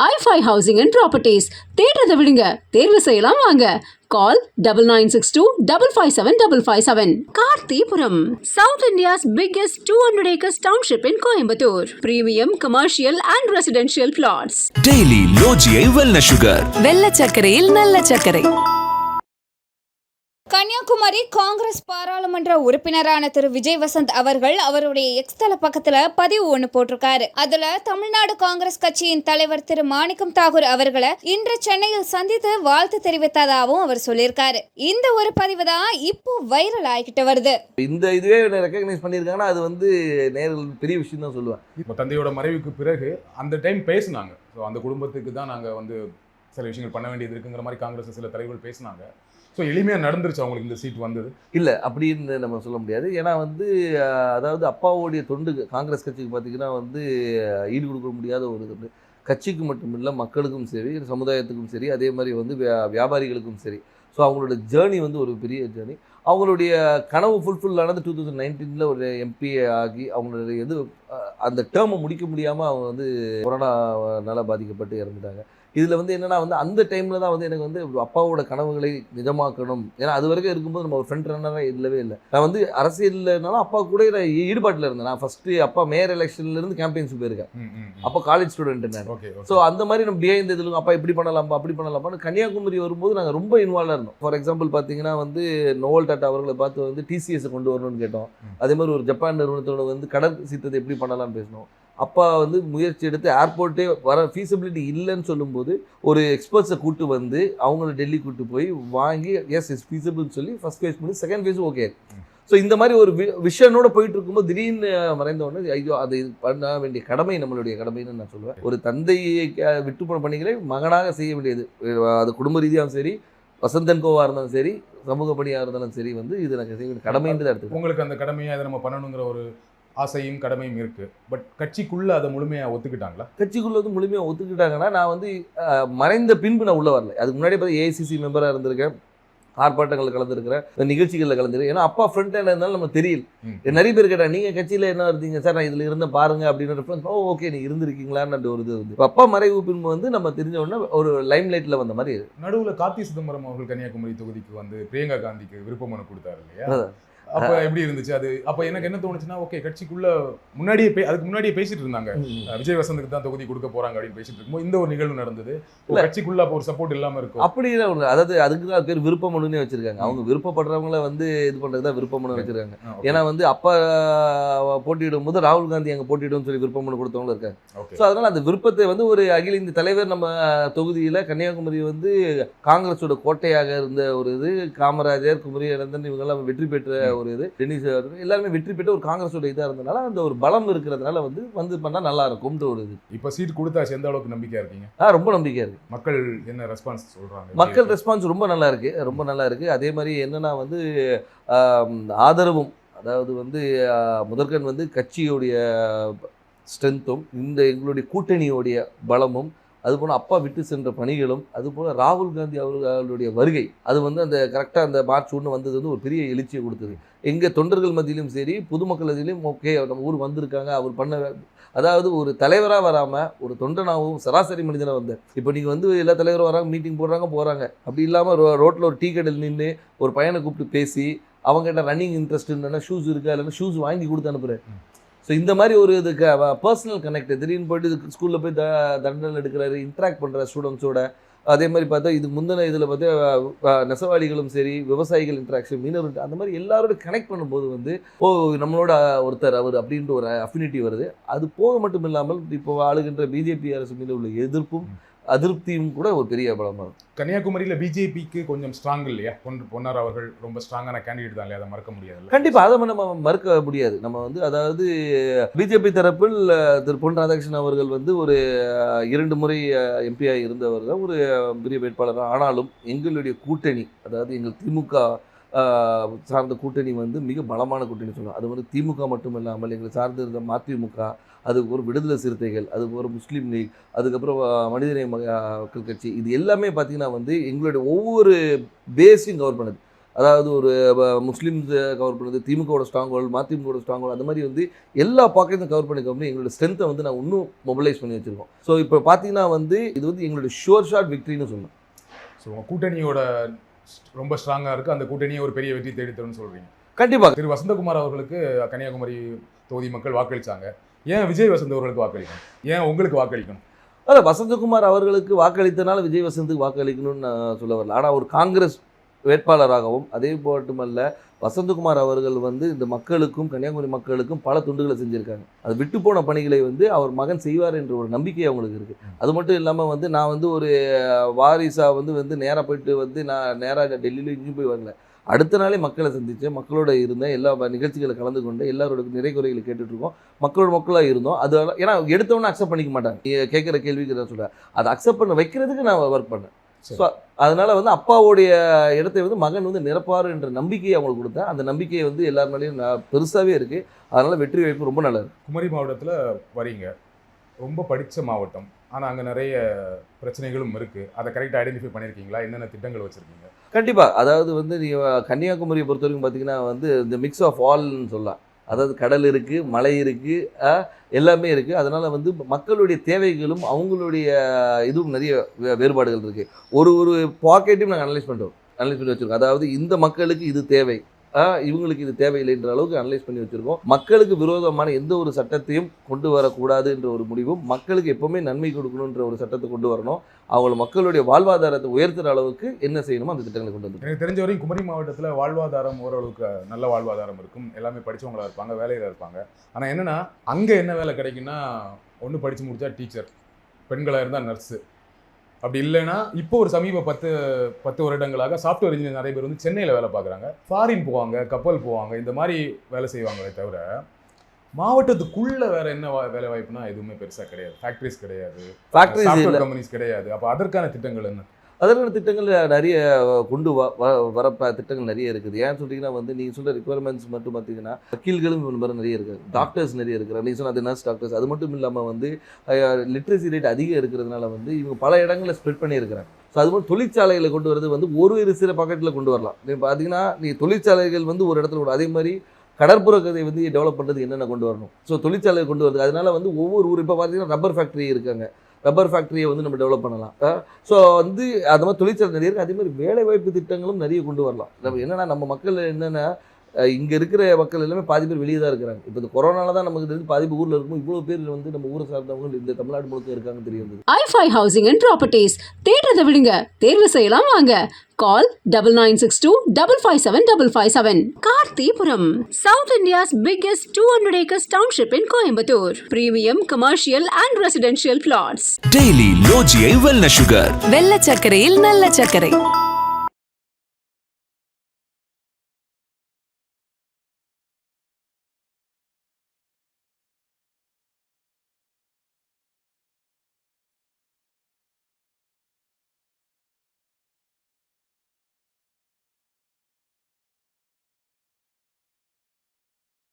i5 Housing and Properties. தேடுறதை விடுங்க, தேர்வு செய்யலாம் வாங்க. Call 9962557557. Karthipuram, South India's biggest 200 acres township in Coimbatore. Premium commercial and residential plots. Daily low GI wellness sugar. வெள்ள சர்க்கரையில் நல்ல சர்க்கரை. கன்னியாகுமரி காங்கிரஸ் பாராளுமன்ற உறுப்பினரான திரு விஜய் வசந்த் அவர்கள் அவருடைய எக்ஸ்தல பக்கத்துல பதிவு ஒண்ணு போட்டிருக்காரு. அதுல தமிழ்நாடு காங்கிரஸ் கட்சியின் தலைவர் திரு மாணிக்கம் தாகூர் அவர்களை இன்று சென்னையில் சந்தித்து வாழ்த்து தெரிவித்ததாகவும் அவர் சொல்லியிருக்காரு. இந்த ஒரு பதிவு தான் இப்போ வைரல் ஆகிட்டு வருது. இந்த இதுவே ரெக்கக்னைஸ் பண்ணியிருக்காங்கன்னா அது வந்து நேரில் பெரிய விஷயம் தான் சொல்லுவேன். இப்போ தந்தையோட மறைவுக்கு பிறகு அந்த டைம் பேசினாங்க. ஸோ அந்த குடும்பத்துக்கு தான் நாங்கள் வந்து சில விஷயங்கள் பண்ண வேண்டியது இருக்குங்கிற மாதிரி காங்கிரஸ் சில தலைவர்கள் பேசினாங்க. ஸோ எளிமையாக நடந்துருச்சு அவங்களுக்கு இந்த சீட் வந்தது இல்லை அப்படின்னு நம்ம சொல்ல முடியாது. ஏன்னா வந்து அதாவது அப்பாவோடைய தொண்டு காங்கிரஸ் கட்சிக்கு பார்த்திங்கன்னா வந்து ஈடு கொடுக்க முடியாத ஒரு தொண்டு. கட்சிக்கு மட்டும் இல்லை, மக்களுக்கும் சரி, சமுதாயத்துக்கும் சரி, அதே மாதிரி வந்து வியாபாரிகளுக்கும் சரி. ஸோ அவங்களோட ஜேர்னி வந்து ஒரு பெரிய ஜேர்னி. அவங்களுடைய கனவு ஃபுல்ஃபில் ஆனது 2019 ஒரு எம்பி ஆகி அவங்களுடைய அந்த டேர்மை முடிக்க முடியாமல் அவங்க வந்து கொரோனாவால் பாதிக்கப்பட்டு இறந்துட்டாங்க. இதில் வந்து என்னென்னா வந்து அந்த டைமில் தான் வந்து எனக்கு வந்து அப்பாவோட கனவுகளை நிஜமாக்கணும். ஏன்னா அது வரைக்கும் இருக்கும்போது நம்ம ஒரு ஃப்ரண்ட் ரன்னராக இல்லவே இல்லை. நான் வந்து அரசியல்னாலும் அப்பா கூட ஈடுபாட்டில் இருந்தேன். நான் ஃபஸ்ட்டு அப்பா மேயர் எலெக்ஷன்லேருந்து கேம்பெயின்ஸ் போயிருக்கேன். அப்போ காலேஜ் ஸ்டூடெண்ட் நான். ஸோ அந்த மாதிரி நம்ம பிஹைண்ட் இதில் அப்பா இப்படி பண்ணலாம்ப்பா அப்படி பண்ணலாம்ப்பான்னு கன்னியாகுமரி வரும்போது நாங்கள் ரொம்ப இன்வால்வாக இருந்தோம். ஃபார் எக்ஸாம்பிள் பார்த்தீங்கன்னா வந்து நோவல் டாட்டா அவர்களை பார்த்து வந்து டிசிஎஸை கொண்டு வரணும்னு கேட்டோம். அதே மாதிரி ஒரு ஜப்பான் நிறுவனத்தோட வந்து கடல் சீத்தத்தை எப்படி பண்ணலாம்னு பேசினோம். அப்பா வந்து முயற்சி எடுத்து ஏர்போர்ட்டே வர ஃபீஸிபிலிட்டி இல்லைன்னு சொல்லும்போது ஒரு எக்ஸ்பர்ட்ஸை கூப்பிட்டு வந்து அவங்கள டெல்லி கூப்பிட்டு போய் வாங்கி எஸ் இஸ் ஃபீஸிபிள்னு சொல்லி ஃபஸ்ட் ஃபேஸ் பண்ணி செகண்ட் ஃபேஸும் ஓகே. ஸோ இந்த மாதிரி ஒரு விஷனோட போயிட்டு இருக்கும்போது திடீர்னு மறைந்தவொடனே ஐயோ அது பண்ண வேண்டிய கடமை நம்மளுடைய கடமைன்னு நான் சொல்லுவேன். ஒரு தந்தையை விட்டு போன பணிகளை மகனாக செய்ய வேண்டியது. அது குடும்ப ரீதியாகவும் சரி, வசந்தன் கோவாக இருந்தாலும் சரி, சமூக பணியாக இருந்தாலும் சரி, வந்து இது எனக்கு செய்ய வேண்டிய கடமைன்றது எடுத்து உங்களுக்கு அந்த கடமையை அதை நம்ம பண்ணணுங்கிற ஒரு ஆசையும் கடமையும் இருக்குது. பட் கட்சிக்குள்ளே அதை முழுமையாக ஒத்துக்கிட்டாங்களா? கட்சிக்குள்ளே வந்து முழுமையாக ஒத்துக்கிட்டாங்கன்னா நான் வந்து மறைந்த பின்பு நான் உள்ளே வரல. அதுக்கு முன்னாடி பார்த்து ஏஐசிசி மெம்பராக இருந்திருக்கேன், ஆர்ப்பாட்டங்களில் கலந்துருக்கிறேன், நிகழ்ச்சிகளில் கலந்துருக்கேன். ஏன்னா அப்பா ஃப்ரண்ட் ஹேண்ட் இருந்தாலும் நம்ம தெரியல. நிறைய பேர் கேட்டால் நீங்கள் கட்சியில் என்ன இருந்தீங்க சார், நான் இதில் இருந்தேன் பாருங்க அப்படின்னு ரெஃபரன்ஸ். ஓகே நீ இருந்திருக்கீங்களான்னு ஒரு இது வந்து அப்பா மறைவு பின்பு வந்து நம்ம தெரிஞ்ச உடனே ஒரு லைம் லைட்டில் வந்த மாதிரி. நடுவில் கார்த்தி சிதம்பரம் அவர்கள் கன்னியாகுமரி தொகுதிக்கு வந்து பிரியங்கா காந்திக்கு விருப்ப மனு கொடுத்தாரு இல்லையா? அப்போ எப்படி இருந்துச்சு அது? அப்போ எனக்கு என்ன தோணுச்சுன்னா, ஓகே கட்சிக்குள்ள அதுக்கு முன்னாடியே பேசிட்டு இருந்தாங்க விஜய் வசந்துக்கு தான் தொகுதி கொடுக்க போறாங்க அப்படின்னு பேசிட்டு இருக்கும்போது இந்த ஒரு நிகழ்வு நடந்தது. கட்சிக்குள்ள அப்போ ஒரு சப்போர்ட் இல்லாம இருக்கும் அப்படி ஒன்று. அதாவது அதுக்கு தான் பேர் விருப்ப மனுன்னே வச்சிருக்காங்க. அவங்க விருப்பப்படுறவங்கள வந்து இது பண்றது தான் விருப்ப மனு வச்சிருக்காங்க. ஏன்னா வந்து அப்பா போட்டியிடும் போது ராகுல் காந்தி அங்கே போட்டியிடும் சொல்லி விருப்ப மனு கொடுத்தவங்களும் இருக்காங்க. ஸோ அதனால அந்த விருப்பத்தை வந்து ஒரு அகில இந்திய தலைவர் நம்ம தொகுதியில் கன்னியாகுமரி வந்து காங்கிரஸோட கோட்டையாக இருந்த ஒரு இது, காமராஜர், குமரி அனந்தன் இவங்கெல்லாம் வெற்றி பெற்ற ஒரு இது, டென்னிஸ் எல்லாருமே வெற்றி பெற்று ஒரு காங்கிரஸோட இதாக இருந்தனால அந்த ஒரு பலம் இருக்கிறதுனால வந்து பண்ணால் நல்லா இருக்கும்ன்ற ஒரு இது. இப்போ சீட் கொடுத்தாச்சு, எந்த அளவுக்கு நம்பிக்கையா இருக்கீங்க? ரொம்ப நம்பிக்கையா இருக்கு. மக்கள் என்ன ரெஸ்பான்ஸ் சொல்றாங்க? மக்கள் ரெஸ்பான்ஸ் ரொம்ப நல்லா இருக்கு, ரொம்ப நல்லா இருக்கு. அதே மாதிரி என்னன்னா வந்து ஆதரவும், அதாவது வந்து முதற்கண் வந்து கட்சியோடைய ஸ்ட்ரென்த்தும் இந்த எங்களுடைய கூட்டணியோடைய பலமும், அதுபோல் அப்பா விட்டு சென்ற பணிகளும், அதுபோல் ராகுல் காந்தி அவர்களுடைய வருகை, அது வந்து அந்த கரெக்டாக அந்த மார்ச் 1 வந்தது வந்து ஒரு பெரிய எழுச்சியை கொடுத்தது. எங்கள் தொண்டர்கள் மத்தியிலும் சரி, பொதுமக்கள் மத்தியிலும் ஓகே நம்ம ஊர் வந்திருக்காங்க, அவர் பண்ண, அதாவது ஒரு தலைவராக வராமல் ஒரு தொண்டனாகவும் சராசரி மனிதனாக வந்தார். இப்போ நீங்கள் வந்து எல்லா தலைவரும் வராங்க, மீட்டிங் போகிறாங்க, அப்படி இல்லாமல் ரோட்டில் ஒரு டீ கடையில் நின்று ஒரு பையனை கூப்பிட்டு பேசி அவங்ககிட்ட ரன்னிங் இன்ட்ரெஸ்ட் இல்லைன்னா ஷூஸ் இருக்கா இல்லைன்னா ஷூஸ் வாங்கி கொடுத்து அனுப்புகிறேன். ஸோ இந்த மாதிரி ஒரு இதுக்கு பர்சனல் கனெக்ட், திடீர்னு போய்ட்டு ஸ்கூலில் போய் தண்டனை எடுக்கிறாரு, இன்ட்ராக்ட் பண்ணுற ஸ்டூடெண்ட்ஸோட. அதே மாதிரி பார்த்தா இது முந்தின இதில் பார்த்தா நெசவாளிகளும் சரி, விவசாயிகள் இன்ட்ராக்ஷன், மீனவர், அந்த மாதிரி எல்லாரோட கனெக்ட் பண்ணும்போது வந்து நம்மளோட ஒருத்தர் அவர் அப்படின்ற ஒரு அஃபினிட்டி வருது. அது போக மட்டும் இல்லாமல் இப்போ ஆளுகின்ற பிஜேபி அரசு மீது உள்ள எதிர்ப்பும் அதிருப்தியும் கூட ஒரு பெரிய பலமாக இருக்கும். கன்னியாகுமரியில் பிஜேபிக்கு கொஞ்சம் ஸ்ட்ராங் இல்லையா? பொன்னார் அவர்கள் ரொம்ப ஸ்ட்ராங்கான கேண்டிடேட் தான் இல்லையா? அதை மறக்க முடியாது. கண்டிப்பாக அதை நம்ம மறுக்க முடியாது. நம்ம வந்து அதாவது பிஜேபி தரப்பில் திரு பொன் ராதாகிருஷ்ணன் அவர்கள் வந்து ஒரு 2 முறை எம்பியாக இருந்தவர் தான், ஒரு பெரிய வேட்பாளர். ஆனாலும் எங்களுடைய கூட்டணி, அதாவது எங்கள் திமுக சார்ந்த கூட்டணி வந்து மிக பலமான கூட்டணி சொல்லலாம். அது வந்து திமுக மட்டும் இல்லாமல் எங்களை சார்ந்து இருந்த மதிமுக, அதுக்கு ஒரு விடுதலை சிறுத்தைகள், அதுக்கு ஒரு முஸ்லீம் லீக், அதுக்கப்புறம் மனிதநேய மக்கள் கட்சி, இது எல்லாமே பார்த்திங்கன்னா வந்து எங்களுடைய ஒவ்வொரு பேஸையும் கவர் பண்ணுது. அதாவது ஒரு முஸ்லீம்ஸ் கவர் பண்ணுறது, திமுகவோட ஸ்ட்ராங் ஹோல்டு, மதிமுகவோட ஸ்ட்ராங் ஹோல்டு, அந்த மாதிரி வந்து எல்லா பாக்கெட்டும் கவர் பண்ணி எங்களோட ஸ்ட்ரென்த்தை வந்து நான் இன்னும் மொபிலைஸ் பண்ணி வச்சுருக்கோம். ஸோ இப்போ பார்த்தீங்கன்னா வந்து இது வந்து எங்களுடைய ஷோர் ஷாட் விக்ட்ரின்னு சொல்லணும். ஸோ உங்கள் கூட்டணியோட ரொம்ப ஸ்ட்ராங்காக இருக்குது, அந்த கூட்டணியை ஒரு பெரிய வெற்றி தேடித்தரும்னு சொல்கிறீங்க. கண்டிப்பாக திரு வசந்தகுமார் அவர்களுக்கு கன்னியாகுமரி தொகுதி மக்கள் வாக்களித்தாங்க. ஏன் விஜய் வசந்த் அவர்களுக்கு வாக்களிக்கணும்? ஏன் உங்களுக்கு வாக்களிக்கணும்? அதான் வசந்தகுமார் அவர்களுக்கு வாக்களித்தனால விஜய் வசந்துக்கு வாக்களிக்கணும்னு நான் சொல்ல வரல. ஆனால் ஒரு காங்கிரஸ் வேட்பாளராகவும் அதே மட்டுமல்ல வசந்தகுமார் அவர்கள் வந்து இந்த மக்களுக்கும் கன்னியாகுமரி மக்களுக்கும் பல துண்டுகளை செஞ்சுருக்காங்க. அது விட்டு போன பணிகளை வந்து அவர் மகன் செய்வார் என்ற ஒரு நம்பிக்கை அவங்களுக்கு இருக்குது. அது மட்டும் இல்லாமல் வந்து நான் வந்து ஒரு வாரிசாக வந்து நேராக போயிட்டு வந்து நான் நேராக டெல்லியில் இங்கேயும் போய் வரல. அடுத்த நாளே மக்களை சந்தித்தேன், மக்களோட இருந்தேன், எல்லா நிகழ்ச்சிகளை கலந்து கொண்டு எல்லாரோட நிறை குறைகளை கேட்டுட்ருக்கோம், மக்களாக இருந்தோம். அது ஏன்னா எடுத்தவொன்னே அக்செப்ட் பண்ணிக்க மாட்டாங்க. கேட்குற கேள்விக்கு நான் சொல்கிறேன், அதை அக்செப்ட் பண்ண வைக்கிறதுக்கு நான் ஒர்க் பண்ணேன். ஸோ அதனால் வந்து அப்பாவுடைய இடத்தை வந்து மகன் வந்து நிரப்பார் என்ற நம்பிக்கையை அவங்களுக்கு கொடுத்தேன். அந்த நம்பிக்கையை வந்து எல்லார் மேலேயும் பெருசாகவே இருக்குது. அதனால் வெற்றி வாய்ப்பு ரொம்ப நல்லா இருக்குது. குமரி மாவட்டத்தில் வரீங்க, ரொம்ப படித்த மாவட்டம், ஆனால் அங்கே நிறைய பிரச்சனைகளும் இருக்குது. அதை கரெக்டாக ஐடென்டிஃபை பண்ணியிருக்கீங்களா? என்னென்ன திட்டங்கள் வச்சுருக்கீங்க? கண்டிப்பாக. அதாவது வந்து நீங்கள் கன்னியாகுமரியை பொறுத்த வரைக்கும் பார்த்தீங்கன்னா வந்து இந்த மிக்ஸ் ஆஃப் ஆல்னு சொல்லலாம். அதாவது கடல் இருக்குது, மலை இருக்குது, எல்லாமே இருக்குது. அதனால் வந்து மக்களுடைய தேவைகளும் அவங்களுடைய இதுவும் நிறைய வேறுபாடுகள் இருக்குது. ஒரு பாக்கெட்டையும் நாங்கள் அனலைஸ் பண்ணி வச்சுருக்கோம். அதாவது இந்த மக்களுக்கு இது தேவை, இவங்களுக்கு இது தேவையில்லைன்ற அளவுக்கு அனலைஸ் பண்ணி வச்சுருக்கோம். மக்களுக்கு விரோதமான எந்த ஒரு சட்டத்தையும் கொண்டு வரக்கூடாது என்ற ஒரு முடிவும், மக்களுக்கு எப்போவுமே நன்மை கொடுக்கணுன்ற ஒரு சட்டத்தை கொண்டு வரணும். அவங்கள மக்களுடைய வாழ்வாதாரத்தை உயர்த்துகிற அளவுக்கு என்ன செய்யணுமோ அந்த திட்டங்களை கொண்டு வந்து. எனக்கு தெரிஞ்ச வரைக்கும் குமரி மாவட்டத்தில் வாழ்வாதாரம் ஓரளவுக்கு நல்ல வாழ்வாதாரம் இருக்கும். எல்லாமே படித்தவங்களாக இருப்பாங்க, வேலையில் இருப்பாங்க. ஆனால் என்னென்னா அங்கே என்ன வேலை கிடைக்குன்னா, ஒன்று படித்து முடித்தா டீச்சர், பெண்களாக இருந்தால் நர்ஸு, அப்படி இல்லைன்னா இப்போ ஒரு சமீப 10 வருடங்களாக சாஃப்ட்வேர் இன்ஜினியர் நிறைய பேர் வந்து சென்னையில் வேலை பார்க்குறாங்க, ஃபாரின் போவாங்க, கப்பல் போவாங்க, இந்த மாதிரி வேலை செய்வாங்களே தவிர மாவட்டத்துக்குள்ள வேற என்ன வேலை வாய்ப்புனா எதுவுமே பெருசாக கிடையாது. ஃபேக்ட்ரிஸ் கிடையாது, சாஃப்ட்வேர் கம்பெனிஸ் கிடையாது. அப்போ அதற்கான திட்டங்கள் என்ன? அதற்கான திட்டங்கள் நிறைய கொண்டு வர திட்டங்கள் நிறைய இருக்குது. ஏன்னு சொல்லிங்கன்னா வந்து நீங்கள் சொல்கிற ரிக்குவயர்மெண்ட்ஸ் மட்டும் பார்த்தீங்கன்னா வக்கீல்களும் மாதிரி நிறைய இருக்குது, டாக்டர்ஸ் நிறைய இருக்கிறாங்க. நீங்கள் சொன்ன அது நர்ஸ் டாக்டர்ஸ். அது மட்டும் இல்லாமல் வந்து லிட்ரஸி ரேட் அதிகம் இருக்கிறதுனால வந்து இவங்க பல இடங்களில் ஸ்ப்ரெட் பண்ணியிருக்கிறாங்க. ஸோ அது மாதிரி தொழிற்சாலைகளை கொண்டு வரது வந்து ஒரு சில பாக்கெட்டில் கொண்டு வரலாம். நீங்கள் பார்த்தீங்கன்னா தொழிற்சாலைகள் வந்து ஒரு இடத்துல கூட, அதே மாதிரி கடற்புற கதை வந்து டெவலப் பண்ணுறது என்னென்ன கொண்டு வரணும். ஸோ தொழிற்சாலையை கொண்டு வருது. அதனால வந்து ஒவ்வொரு ஊர் இப்போ பார்த்தீங்கன்னா ரப்பர் ஃபேக்ட்ரி இருக்காங்க, ரப்பர் ஃபேக்ட்ரியை வந்து நம்ம டெவலப் பண்ணலாம். ஸோ வந்து அது மாதிரி தொழிற்சாலை நிறைய இருக்குது. அதே மாதிரி வேலைவாய்ப்பு திட்டங்களும் நிறைய கொண்டு வரலாம். நம்ம என்னென்னா நம்ம மக்கள் என்னென்னா இங்கே இருக்கிற மக்கள் எல்லாமே பாதி பேர் வெளியே தான் இருக்கிறாங்க. இப்போ இந்த கொரோனால தான் நமக்கு தெரிஞ்சு பாதி பேர் ஊரில் இருக்கும். இவ்வளோ பேர் வந்து நம்ம ஊரை சார்ந்தவங்க இந்த தமிழ்நாடு முழுக்க இருக்காங்கன்னு தெரியும். i5 Housing and Properties. தேடுறதை விடுங்க, தேர்வு செய்யலாம் வாங்க. Call 9962557557. Karthipuram, South India's biggest 200 acres township in Coimbatore. Premium commercial and residential plots. Daily Logie Wellness Sugar. வெள்ளை சர்க்கரையில் நல்ல சர்க்கரை.